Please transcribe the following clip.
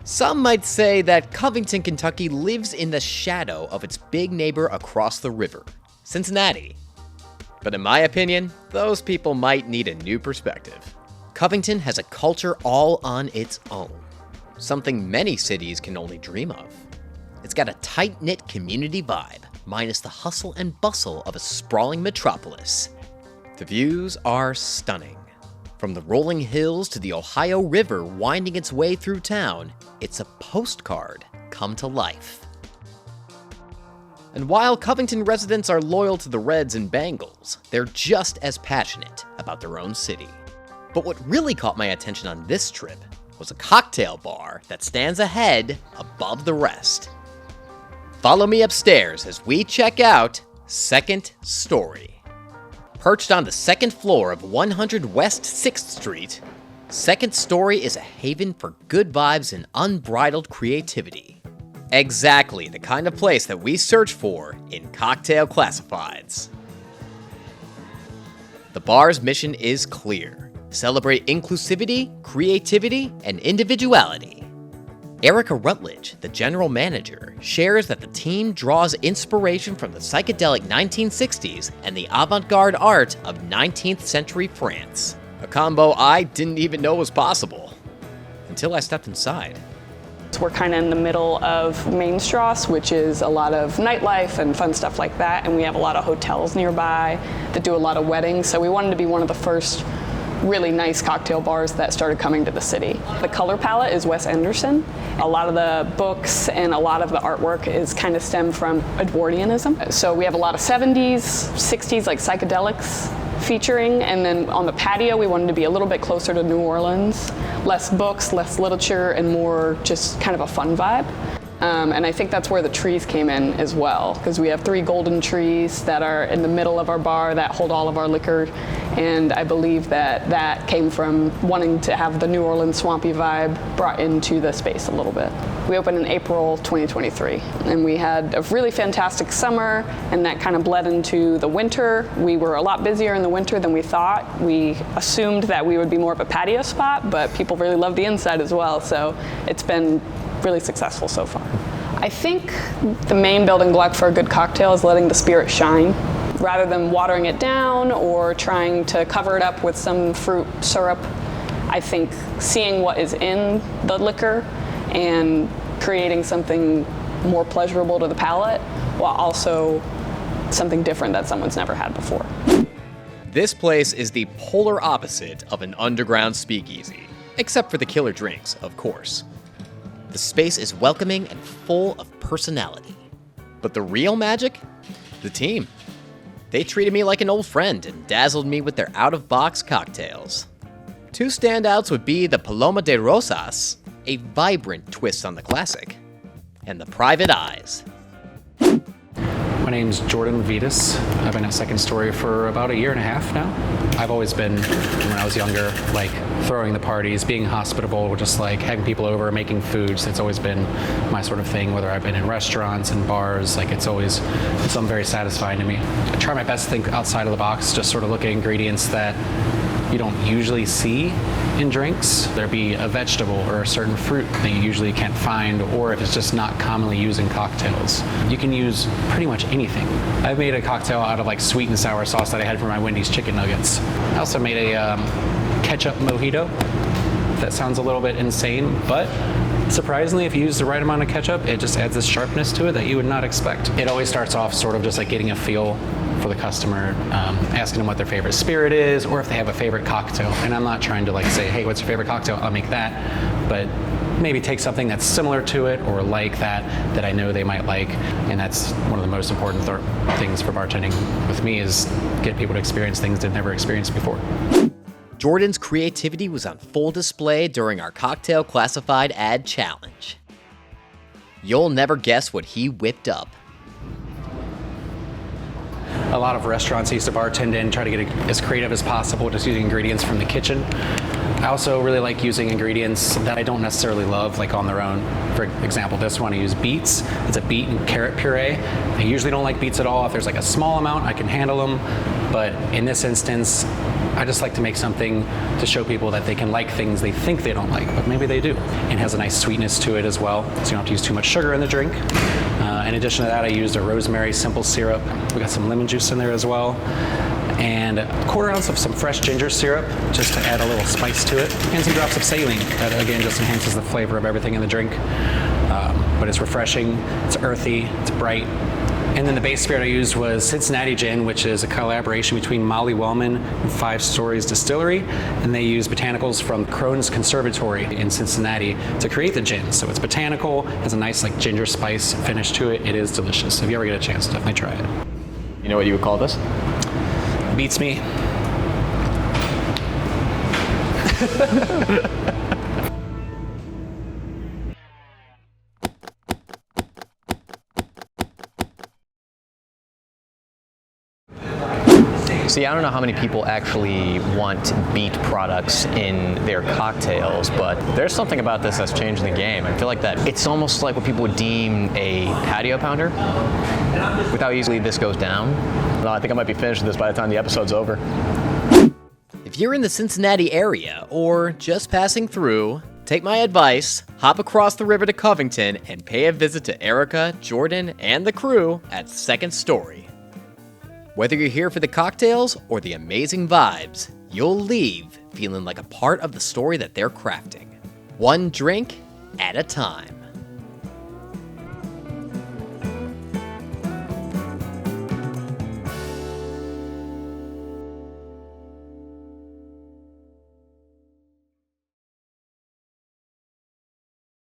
Some might say that Covington, Kentucky lives in the shadow of its big neighbor across the river, Cincinnati. But in my opinion, those people might need a new perspective. Covington has a culture all on its own, something many cities can only dream of. It's got a tight-knit community vibe, minus the hustle and bustle of a sprawling metropolis. The views are stunning. From the rolling hills to the Ohio River winding its way through town, it's a postcard come to life. And while Covington residents are loyal to the Reds and Bengals, they're just as passionate about their own city. But what really caught my attention on this trip was a cocktail bar that stands ahead above the rest. Follow me upstairs as we check out Second Story. Perched on the second floor of 100 West 6th Street, Second Story is a haven for good vibes and unbridled creativity. Exactly the kind of place that we search for in cocktail classifieds. The bar's mission is clear: celebrate inclusivity, creativity, and individuality. Erica Rutledge, the general manager, shares that the team draws inspiration from the psychedelic 1960s and the avant-garde art of 19th century France. A combo I didn't even know was possible, until I stepped inside. We're kind of in the middle of Main Strasse, which is a lot of nightlife and fun stuff like that, and we have a lot of hotels nearby that do a lot of weddings, so we wanted to be one of the first really nice cocktail bars that started coming to the city. The color palette is Wes Anderson. A lot of the books and a lot of the artwork is kind of stemmed from Edwardianism. So we have a lot of 70s, 60s like psychedelics featuring, and then on the patio we wanted to be a little bit closer to New Orleans. Less books, less literature, and more just kind of a fun vibe. And I think that's where the trees came in as well, because we have 3 golden trees that are in the middle of our bar that hold all of our liquor, and I believe that that came from wanting to have the New Orleans swampy vibe brought into the space a little bit. We opened in April 2023, and we had a really fantastic summer, and that kind of bled into the winter. We were a lot busier in the winter than we thought. We assumed that we would be more of a patio spot, but people really love the inside as well, so it's been really successful so far. I think the main building block for a good cocktail is letting the spirit shine. Rather than watering it down or trying to cover it up with some fruit syrup, I think seeing what is in the liquor and creating something more pleasurable to the palate while also something different that someone's never had before. This place is the polar opposite of an underground speakeasy, except for the killer drinks, of course. The space is welcoming and full of personality. But the real magic? The team. They treated me like an old friend and dazzled me with their out-of-box cocktails. 2 standouts would be the Paloma de Rosas, a vibrant twist on the classic, and the Private Eyes. My name's Jordon. I've been at Second Story for about 1.5 years now. I've always been, when I was younger, like throwing the parties, being hospitable, just like having people over, making foods. It's always been my sort of thing, whether I've been in restaurants and bars, like it's something very satisfying to me. I try my best to think outside of the box, just sort of look at ingredients that you don't usually see in drinks. There be a vegetable or a certain fruit that you usually can't find, or if it's just not commonly used in cocktails. You can use pretty much anything. I've made a cocktail out of like sweet and sour sauce that I had for my Wendy's chicken nuggets. I also made a ketchup mojito. That sounds a little bit insane, but surprisingly, if you use the right amount of ketchup, it just adds this sharpness to it that you would not expect. It always starts off sort of just like getting a feel for the customer, asking them what their favorite spirit is, or if they have a favorite cocktail. And I'm not trying to like say, hey, what's your favorite cocktail? I'll make that. But maybe take something that's similar to it or like that I know they might like. And that's one of the most important things for bartending with me, is get people to experience things they've never experienced before. Jordon's creativity was on full display during our cocktail classified ad challenge. You'll never guess what he whipped up. A lot of restaurants I used to bartend in try to get as creative as possible, just using ingredients from the kitchen. I also really like using ingredients that I don't necessarily love, like on their own. For example, this one I use beets. It's a beet and carrot puree. I usually don't like beets at all. If there's like a small amount, I can handle them. But in this instance, I just like to make something to show people that they can like things they think they don't like, but maybe they do. It has a nice sweetness to it as well, so you don't have to use too much sugar in the drink. In addition to that, I used a rosemary simple syrup. We got some lemon juice in there as well, and a quarter ounce of some fresh ginger syrup just to add a little spice to it, and some drops of saline that again just enhances the flavor of everything in the drink. But it's refreshing, it's earthy, it's bright. And then the base spirit I used was Cincinnati Gin, which is a collaboration between Molly Wellman and 5 Stories Distillery, and they use botanicals from Crohn's Conservatory in Cincinnati to create the gin. So it's botanical, has a nice like ginger spice finish to it. It is delicious. If you ever get a chance, definitely try it. You know what you would call this? Beats me. See, I don't know how many people actually want beet products in their cocktails, but there's something about this that's changing the game. I feel like that it's almost like what people would deem a patio pounder, with how easily this goes down. Well, I think I might be finished with this by the time the episode's over. If you're in the Cincinnati area or just passing through, take my advice, hop across the river to Covington and pay a visit to Erica, Jordon, and the crew at Second Story. Whether you're here for the cocktails or the amazing vibes, you'll leave feeling like a part of the story that they're crafting. One drink at a time.